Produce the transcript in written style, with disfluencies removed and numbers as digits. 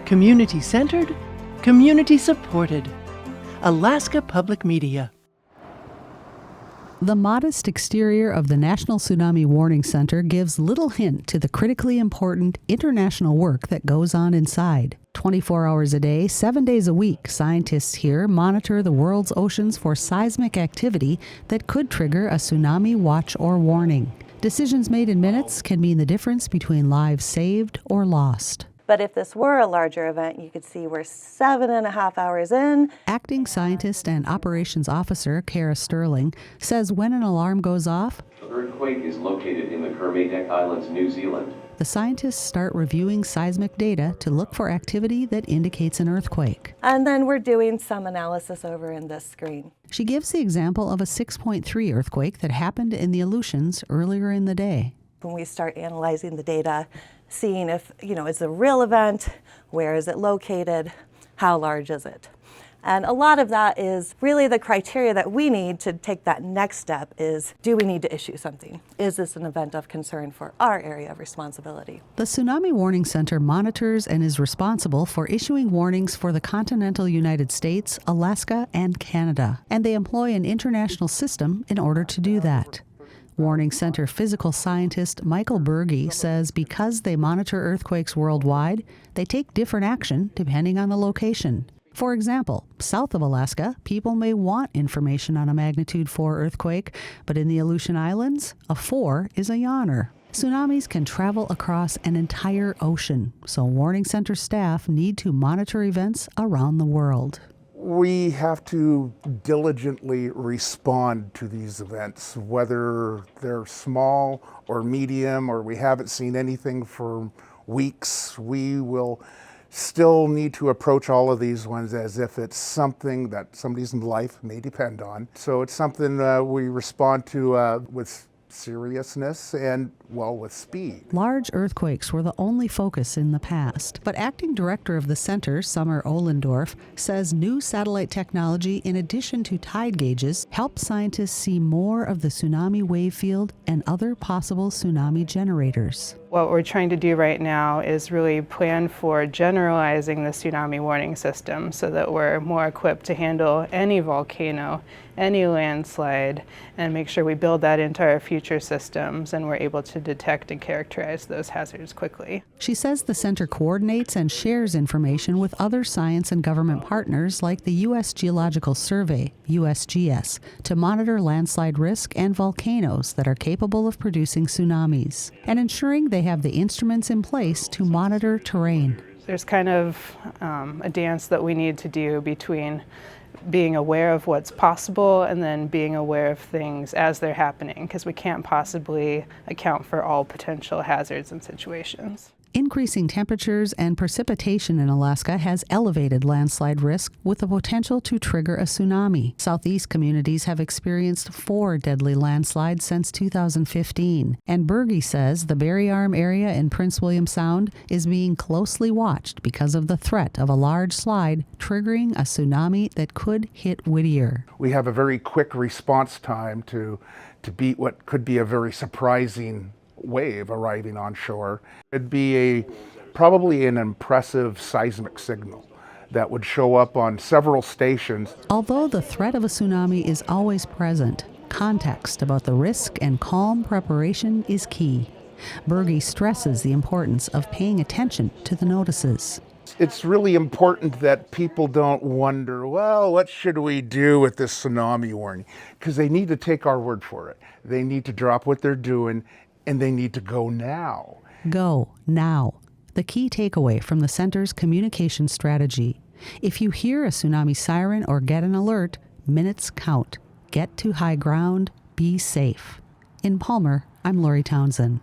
Community-centered, community-supported. Alaska Public Media. The modest exterior of the National Tsunami Warning Center gives little hint to the critically important international work that goes on inside. 24 hours a day, 7 days a week, scientists here monitor the world's oceans for seismic activity that could trigger a tsunami watch or warning. Decisions made in minutes can mean the difference between lives saved or lost. But if this were a larger event, you could see we're 7.5 hours in. Acting scientist and operations officer Kara Sterling says when an alarm goes off, the earthquake is located in the Kermadec Islands, New Zealand. The scientists start reviewing seismic data to look for activity that indicates an earthquake. And then we're doing some analysis over in this screen. She gives the example of a 6.3 earthquake that happened in the Aleutians earlier in the day. When we start analyzing the data, seeing if, it's a real event, where is it located, how large is it? And a lot of that is really the criteria that we need to take that next step is, do we need to issue something? Is this an event of concern for our area of responsibility? The Tsunami Warning Center monitors and is responsible for issuing warnings for the continental United States, Alaska, and Canada. And they employ an international system in order to do that. Warning Center physical scientist Michael Berge says because they monitor earthquakes worldwide, they take different action depending on the location. For example, south of Alaska, people may want information on a magnitude 4 earthquake, but in the Aleutian Islands, a 4 is a yawner. Tsunamis can travel across an entire ocean, so Warning Center staff need to monitor events around the world. We have to diligently respond to these events, whether they're small or medium or we haven't seen anything for weeks. We will still need to approach all of these ones as if it's something that somebody's life may depend on. So it's something we respond to with seriousness and, with speed. Large earthquakes were the only focus in the past, but acting director of the center, Summer Ohlendorf, says new satellite technology, in addition to tide gauges, helps scientists see more of the tsunami wave field and other possible tsunami generators. What we're trying to do right now is really plan for generalizing the tsunami warning system so that we're more equipped to handle any volcano, any landslide, and make sure we build that into our future systems and we're able to detect and characterize those hazards quickly. She says the center coordinates and shares information with other science and government partners like the U.S. Geological Survey, USGS, to monitor landslide risk and volcanoes that are capable of producing tsunamis, and ensuring they have the instruments in place to monitor terrain. There's kind of a dance that we need to do between being aware of what's possible and then being aware of things as they're happening, because we can't possibly account for all potential hazards and situations. Increasing temperatures and precipitation in Alaska has elevated landslide risk with the potential to trigger a tsunami. Southeast communities have experienced 4 deadly landslides since 2015, and Berge says the Barry Arm area in Prince William Sound is being closely watched because of the threat of a large slide triggering a tsunami that could hit Whittier. We have a very quick response time to beat what could be a very surprising wave arriving on shore. It'd be probably an impressive seismic signal that would show up on several stations. Although the threat of a tsunami is always present, context about the risk and calm preparation is key. Berge stresses the importance of paying attention to the notices. It's really important that people don't wonder, what should we do with this tsunami warning? Because they need to take our word for it. They need to drop what they're doing and they need to go now. Go now. The key takeaway from the center's communication strategy. If you hear a tsunami siren or get an alert, minutes count. Get to high ground. Be safe. In Palmer, I'm Lori Townsend.